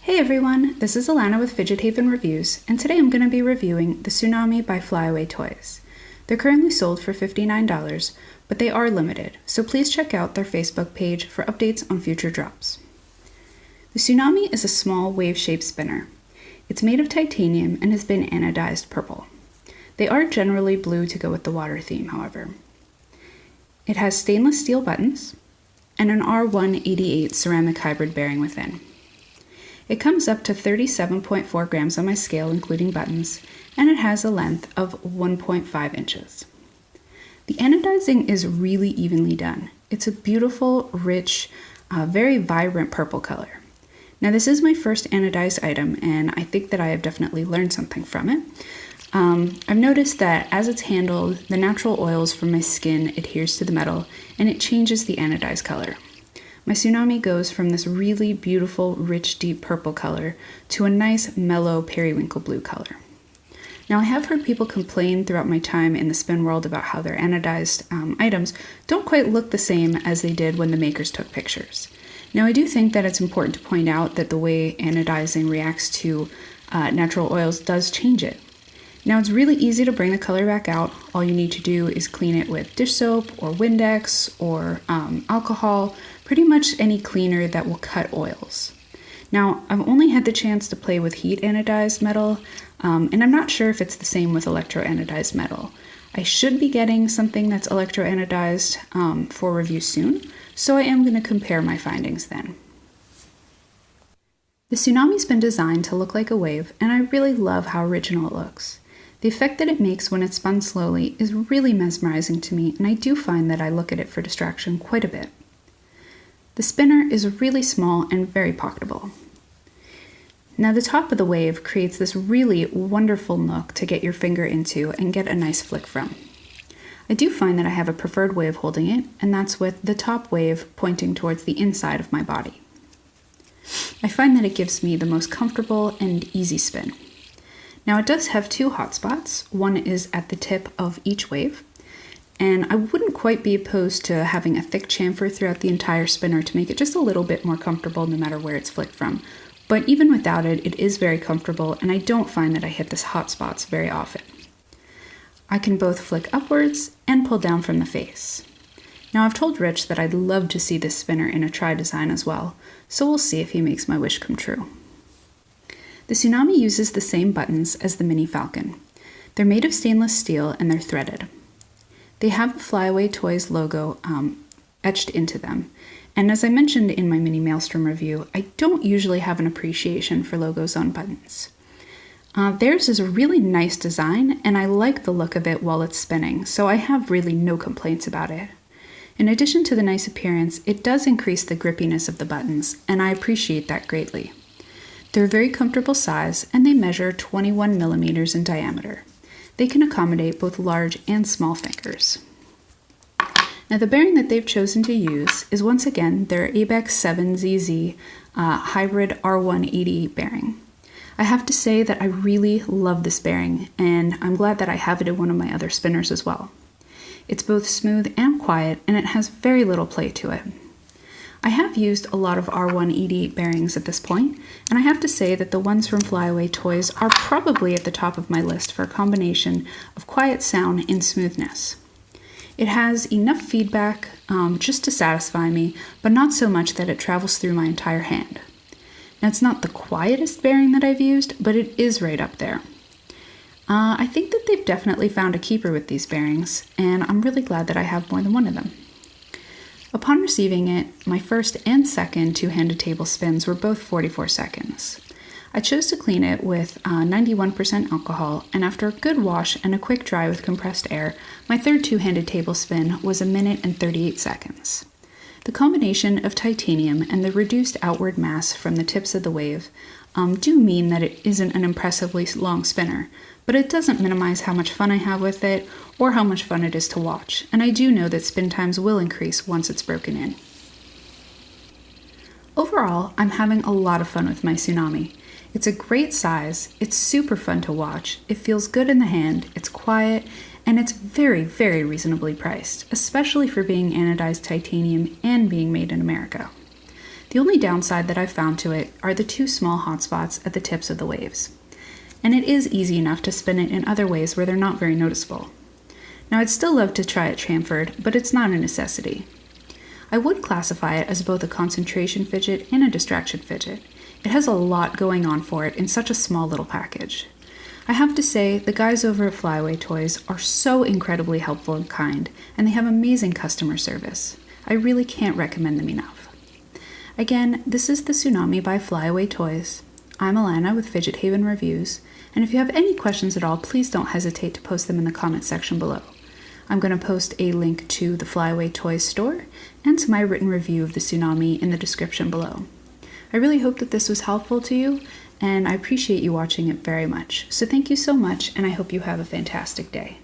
Hey everyone, this is Alana with Fidget Haven Reviews, and today I'm going to be reviewing the Tsunami by Flyaway toys. They're currently sold for $59, but they are limited, so please check out their Facebook page for updates on future drops. The Tsunami is a small wave-shaped spinner. It's made of titanium and has been anodized purple. They are generally blue to go with the water theme, however. It has stainless steel buttons and an R188 ceramic hybrid bearing within. It comes up to 37.4 grams on my scale, including buttons, and it has a length of 1.5 inches. The anodizing is really evenly done. It's a beautiful, rich, very vibrant purple color. Now, this is my first anodized item, and I think that I have definitely learned something from it. I've noticed that as it's handled, the natural oils from my skin adheres to the metal, and it changes the anodized color. My Tsunami goes from this really beautiful, rich, deep purple color to a nice, mellow periwinkle blue color. Now, I have heard people complain throughout my time in the spin world about how their anodized items don't quite look the same as they did when the makers took pictures. Now, I do think that it's important to point out that the way anodizing reacts to natural oils does change it. Now, it's really easy to bring the color back out. All you need to do is clean it with dish soap or Windex or alcohol, pretty much any cleaner that will cut oils. Now, I've only had the chance to play with heat anodized metal, and I'm not sure if it's the same with electro-anodized metal. I should be getting something that's electro-anodized for review soon, so I am going to compare my findings then. The Tsunami's been designed to look like a wave, and I really love how original it looks. The effect that it makes when it's spun slowly is really mesmerizing to me, and I do find that I look at it for distraction quite a bit. The spinner is really small and very pocketable. Now, the top of the wave creates this really wonderful nook to get your finger into and get a nice flick from. I do find that I have a preferred way of holding it, and that's with the top wave pointing towards the inside of my body. I find that it gives me the most comfortable and easy spin. Now, it does have two hot spots. One is at the tip of each wave, and I wouldn't quite be opposed to having a thick chamfer throughout the entire spinner to make it just a little bit more comfortable no matter where it's flicked from. But even without it, it is very comfortable, and I don't find that I hit this hot spots very often. I can both flick upwards and pull down from the face. Now, I've told Rich that I'd love to see this spinner in a tri-design as well, so we'll see if he makes my wish come true. The Tsunami uses the same buttons as the Mini Falcon. They're made of stainless steel and they're threaded. They have the Flyaway Toys logo etched into them, and as I mentioned in my Mini Maelstrom review, I don't usually have an appreciation for logos on buttons. Theirs is a really nice design, and I like the look of it while it's spinning, so I have really no complaints about it. In addition to the nice appearance, it does increase the grippiness of the buttons, and I appreciate that greatly. They're a very comfortable size, and they measure 21 millimeters in diameter. They can accommodate both large and small fingers. Now, the bearing that they've chosen to use is once again their ABEX 7ZZ hybrid R188 bearing. I have to say that I really love this bearing, and I'm glad that I have it in one of my other spinners as well. It's both smooth and quiet, and it has very little play to it. I have used a lot of R188 bearings at this point, and I have to say that the ones from Flyaway Toys are probably at the top of my list for a combination of quiet sound and smoothness. It has enough feedback just to satisfy me, but not so much that it travels through my entire hand. Now, it's not the quietest bearing that I've used, but it is right up there. I think that they've definitely found a keeper with these bearings, and I'm really glad that I have more than one of them. Upon receiving it, my first and second two-handed table spins were both 44 seconds. I chose to clean it with 91% alcohol, and after a good wash and a quick dry with compressed air, my third two-handed table spin was 1 minute and 38 seconds. The combination of titanium and the reduced outward mass from the tips of the wave do mean that it isn't an impressively long spinner, but it doesn't minimize how much fun I have with it or how much fun it is to watch, and I do know that spin times will increase once it's broken in. Overall, I'm having a lot of fun with my Tsunami. It's a great size, it's super fun to watch, it feels good in the hand, it's quiet, and it's very, very reasonably priced, especially for being anodized titanium and being made in America. The only downside that I've found to it are the two small hotspots at the tips of the waves. And it is easy enough to spin it in other ways where they're not very noticeable. Now, I'd still love to try it chamfered, but it's not a necessity. I would classify it as both a concentration fidget and a distraction fidget. It has a lot going on for it in such a small little package. I have to say, the guys over at Flyaway Toys are so incredibly helpful and kind, and they have amazing customer service. I really can't recommend them enough. Again, this is the Tsunami by Flyaway Toys. I'm Alana with Fidget Haven Reviews, and if you have any questions at all, please don't hesitate to post them in the comments section below. I'm going to post a link to the Flyaway Toys store and to my written review of the Tsunami in the description below. I really hope that this was helpful to you, and I appreciate you watching it very much. So thank you so much, and I hope you have a fantastic day.